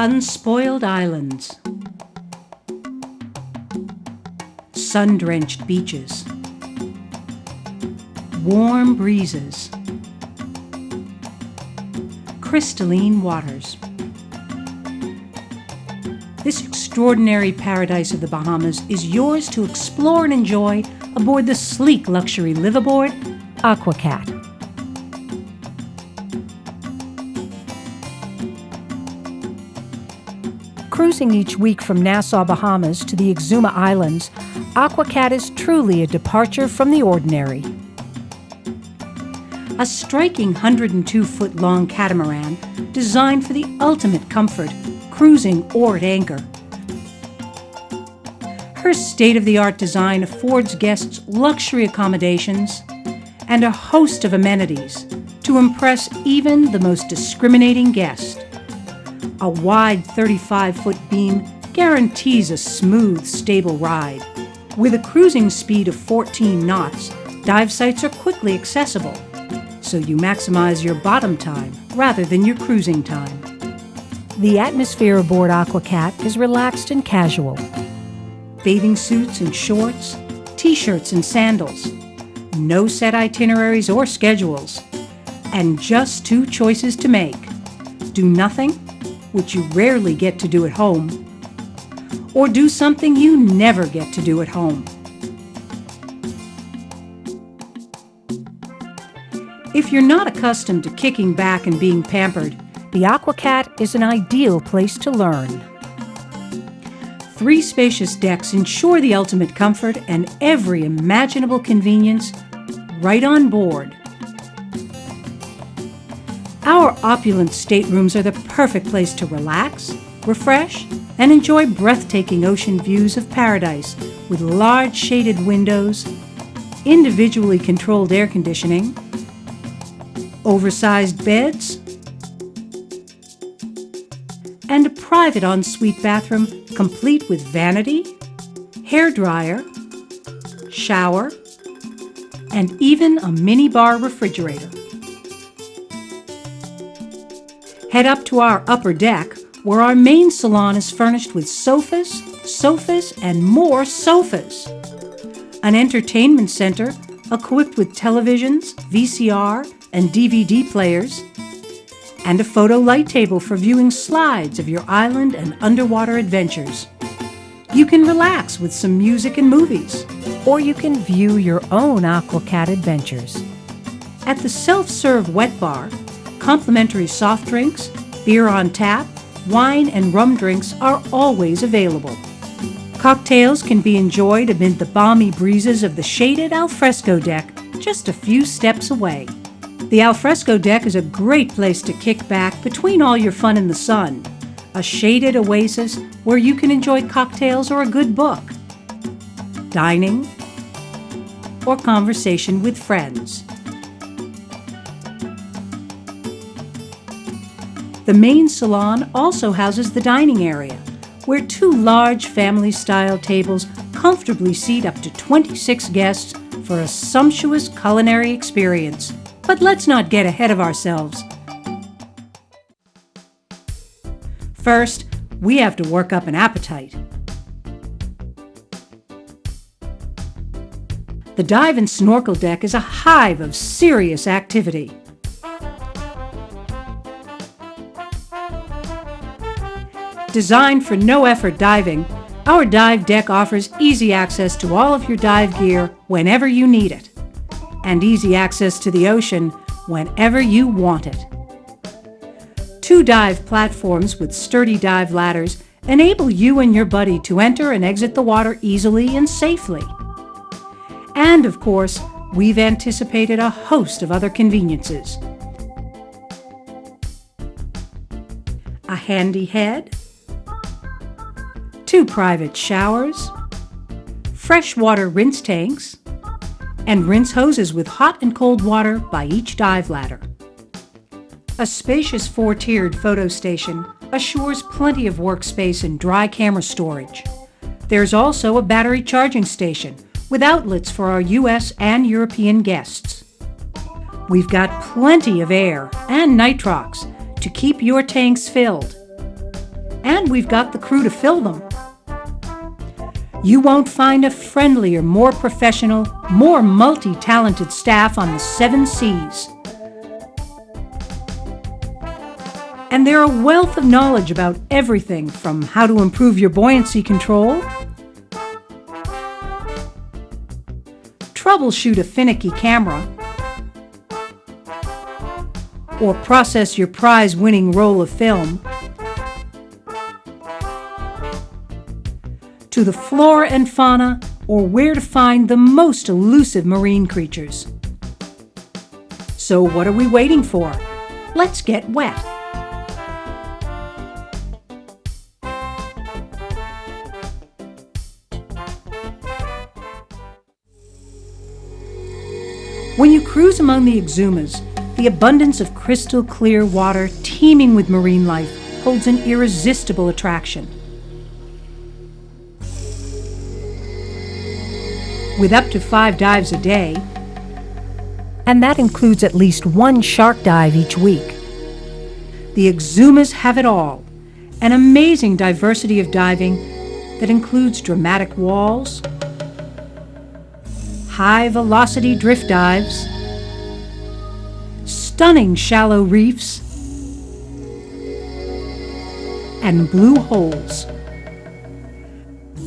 Unspoiled islands, sun-drenched beaches, warm breezes, crystalline waters. This extraordinary paradise of the Bahamas is yours to explore and enjoy aboard the sleek luxury liveaboard, AQUA. Cruising each week from Nassau, Bahamas to the Exuma Islands, AQUA is truly a departure from the ordinary. A striking 102-foot-long catamaran designed for the ultimate comfort, cruising or at anchor. Her state-of-the-art design affords guests luxury accommodations and a host of amenities to impress even the most discriminating guest. A wide 35-foot beam guarantees a smooth, stable ride. With a cruising speed of 14 knots, dive sites are quickly accessible, so you maximize your bottom time rather than your cruising time. The atmosphere aboard AQUA is relaxed and casual. Bathing suits and shorts, t-shirts and sandals. No set itineraries or schedules. And just two choices to make. Do nothing, which you rarely get to do at home, or do something you never get to do at home. If you're not accustomed to kicking back and being pampered, the AQUA is an ideal place to learn. 3 spacious decks ensure the ultimate comfort and every imaginable convenience right on board. Our opulent staterooms are the perfect place to relax, refresh, and enjoy breathtaking ocean views of paradise with large shaded windows, individually controlled air conditioning, oversized beds, and a private ensuite bathroom complete with vanity, hairdryer, shower, and even a mini-bar refrigerator. Head up to our upper deck, where our main salon is furnished with sofas, and more sofas. An entertainment center equipped with televisions, VCR, and DVD players, and a photo light table for viewing slides of your island and underwater adventures. You can relax with some music and movies, or you can view your own AQUA adventures. At the self-serve wet bar, complimentary soft drinks, beer on tap, wine and rum drinks are always available. Cocktails can be enjoyed amid the balmy breezes of the shaded alfresco deck just a few steps away. The alfresco deck is a great place to kick back between all your fun in the sun, a shaded oasis where you can enjoy cocktails or a good book, dining, or conversation with friends. The main salon also houses the dining area, where 2 large family-style tables comfortably seat up to 26 guests for a sumptuous culinary experience. But let's not get ahead of ourselves. First, we have to work up an appetite. The dive and snorkel deck is a hive of serious activity. Designed for no-effort diving, our dive deck offers easy access to all of your dive gear whenever you need it, and easy access to the ocean whenever you want it. 2 dive platforms with sturdy dive ladders enable you and your buddy to enter and exit the water easily and safely. And, of course, we've anticipated a host of other conveniences. A handy head, 2 private showers, freshwater rinse tanks, and rinse hoses with hot and cold water by each dive ladder. A spacious 4-tiered photo station assures plenty of workspace and dry camera storage. There's also a battery charging station with outlets for our U.S. and European guests. We've got plenty of air and nitrox to keep your tanks filled. And we've got the crew to fill them. You won't find a friendlier, more professional, more multi-talented staff on the 7 seas. And they're a wealth of knowledge about everything from how to improve your buoyancy control, troubleshoot a finicky camera, or process your prize-winning roll of film, to the flora and fauna, or where to find the most elusive marine creatures. So what are we waiting for? Let's get wet. When you cruise among the Exumas, the abundance of crystal clear water teeming with marine life holds an irresistible attraction. With up to 5 dives a day, and that includes at least 1 shark dive each week, the Exumas have it all. An amazing diversity of diving that includes dramatic walls, high-velocity drift dives, stunning shallow reefs, and blue holes.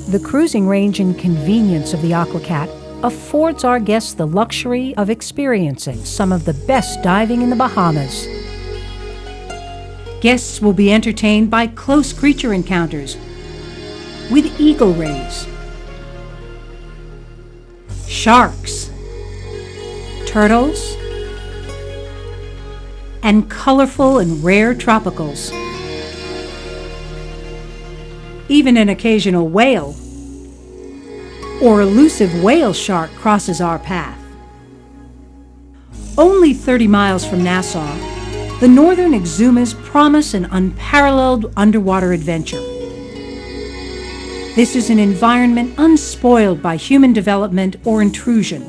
The cruising range and convenience of the AQUA affords our guests the luxury of experiencing some of the best diving in the Bahamas. Guests will be entertained by close creature encounters with eagle rays, sharks, turtles, and colorful and rare tropicals. Even an occasional whale or elusive whale shark crosses our path. Only 30 miles from Nassau, the northern Exumas promise an unparalleled underwater adventure. This is an environment unspoiled by human development or intrusion.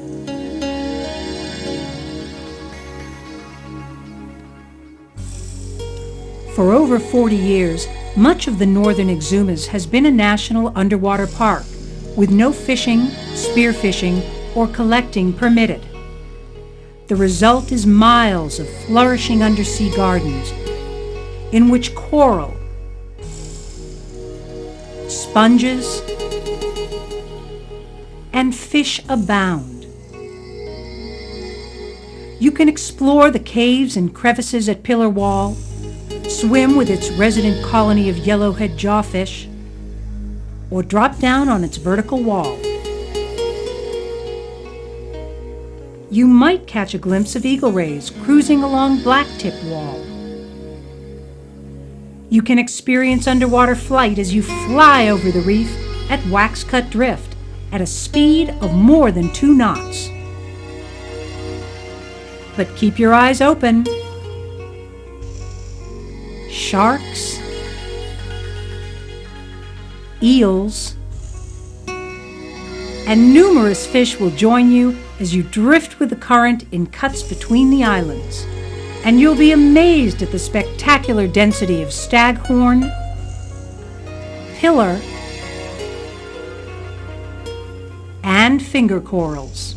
For over 40 years, much of the northern Exumas has been a national underwater park with no fishing, spearfishing, or collecting permitted. The result is miles of flourishing undersea gardens in which coral, sponges, and fish abound. You can explore the caves and crevices at Pillar Wall, swim with its resident colony of yellowhead jawfish, or drop down on its vertical wall. You might catch a glimpse of eagle rays cruising along Blacktip Wall. You can experience underwater flight as you fly over the reef at Waxcut Drift at a speed of more than 2 knots. But keep your eyes open. Sharks, eels, and numerous fish will join you as you drift with the current in cuts between the islands. And you'll be amazed at the spectacular density of staghorn, pillar, and finger corals.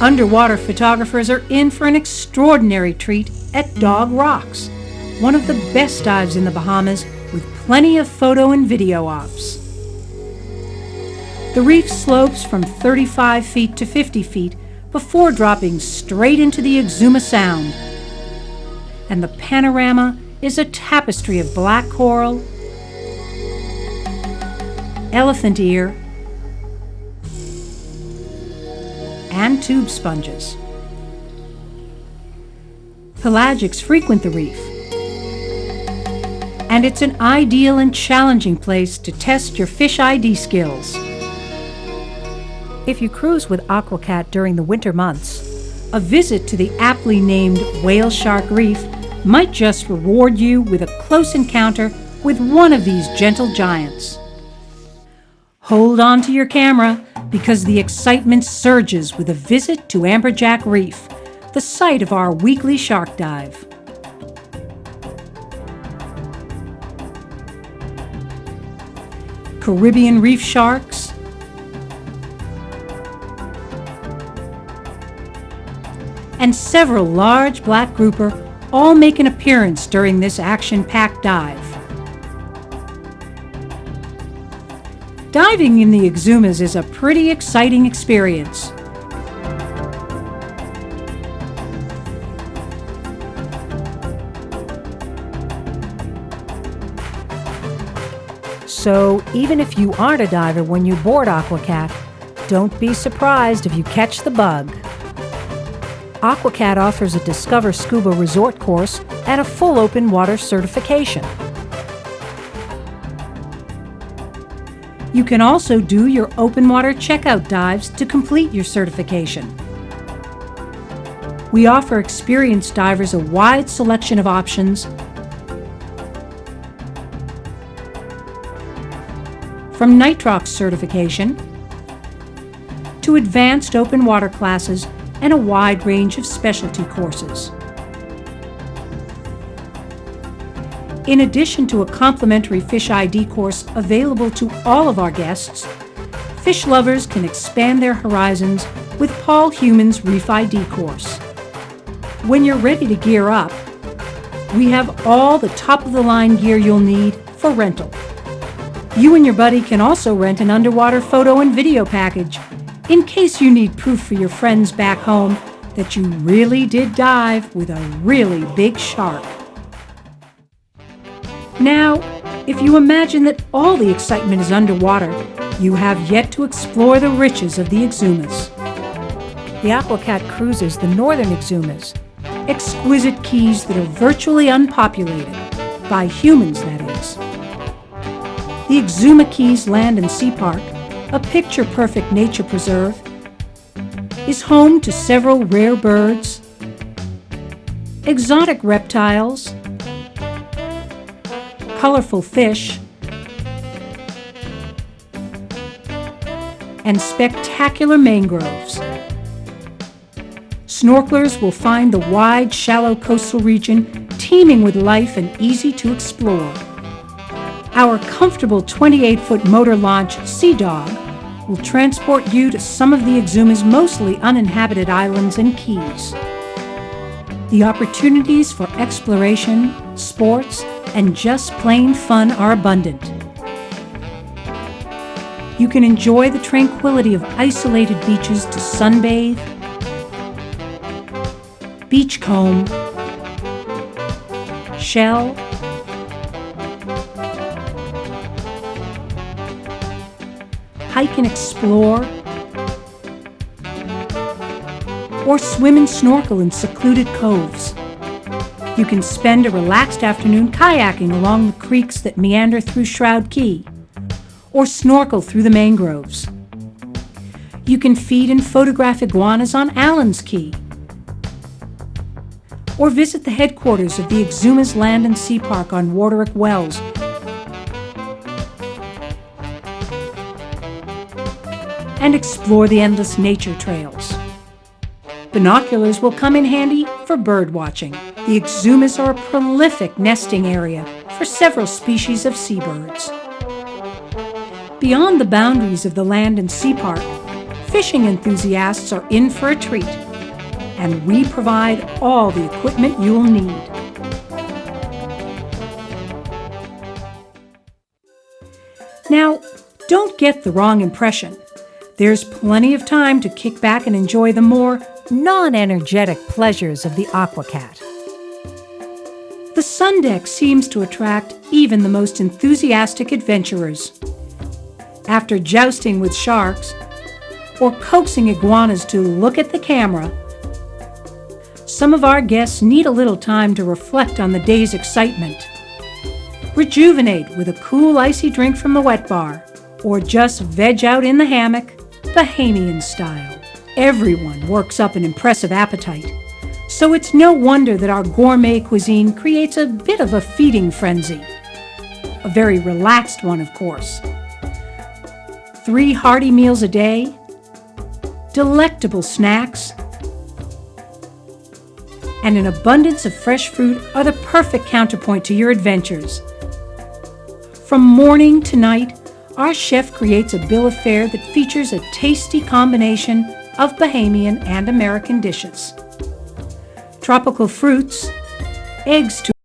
Underwater photographers are in for an extraordinary treat at Dog Rocks, one of the best dives in the Bahamas with plenty of photo and video ops. The reef slopes from 35 feet to 50 feet before dropping straight into the Exuma Sound. And the panorama is a tapestry of black coral, elephant ear, and tube sponges. Pelagics frequent the reef, and it's an ideal and challenging place to test your fish ID skills. If you cruise with AQUA during the winter months, a visit to the aptly named Whale Shark Reef might just reward you with a close encounter with one of these gentle giants. Hold on to your camera because the excitement surges with a visit to Amberjack Reef, the site of our weekly shark dive. Caribbean reef sharks, and several large black grouper all make an appearance during this action-packed dive. Diving in the Exumas is a pretty exciting experience. So even if you aren't a diver when you board AQUACAT, don't be surprised if you catch the bug. AQUACAT offers a Discover Scuba Resort course and a full open water certification. You can also do your open water checkout dives to complete your certification. We offer experienced divers a wide selection of options, from nitrox certification to advanced open water classes and a wide range of specialty courses. In addition to a complimentary Fish ID course available to all of our guests, fish lovers can expand their horizons with Paul Human's Reef ID course. When you're ready to gear up, we have all the top-of-the-line gear you'll need for rental. You and your buddy can also rent an underwater photo and video package in case you need proof for your friends back home that you really did dive with a really big shark. Now, if you imagine that all the excitement is underwater, you have yet to explore the riches of the Exumas. The AQUACAT cruises the northern Exumas, exquisite keys that are virtually unpopulated, by humans that is. The Exuma Keys Land and Sea Park, a picture-perfect nature preserve, is home to several rare birds, exotic reptiles, colorful fish, and spectacular mangroves. Snorkelers will find the wide, shallow coastal region teeming with life and easy to explore. Our comfortable 28-foot motor launch, Sea Dog, will transport you to some of the Exuma's mostly uninhabited islands and keys. The opportunities for exploration, sports, and just plain fun are abundant. You can enjoy the tranquility of isolated beaches to sunbathe, beachcomb, shell, hike and explore, or swim and snorkel in secluded coves. You can spend a relaxed afternoon kayaking along the creeks that meander through Shroud Key, or snorkel through the mangroves. You can feed and photograph iguanas on Allen's Key, or visit the headquarters of the Exuma's Land and Sea Park on Warderick Wells, and explore the endless nature trails. Binoculars will come in handy for bird watching. The Exumas are a prolific nesting area for several species of seabirds. Beyond the boundaries of the Land and Sea Park, fishing enthusiasts are in for a treat, and we provide all the equipment you'll need. Now, don't get the wrong impression. There's plenty of time to kick back and enjoy the more non-energetic pleasures of the AQUACAT. The sun deck seems to attract even the most enthusiastic adventurers. After jousting with sharks or coaxing iguanas to look at the camera, some of our guests need a little time to reflect on the day's excitement, rejuvenate with a cool icy drink from the wet bar, or just veg out in the hammock, Bahamian style. Everyone works up an impressive appetite, so it's no wonder that our gourmet cuisine creates a bit of a feeding frenzy. A very relaxed one, of course. 3 hearty meals a day, delectable snacks, and an abundance of fresh fruit are the perfect counterpoint to your adventures. From morning to night, our chef creates a bill of fare that features a tasty combination of Bahamian and American dishes. Tropical fruits, eggs to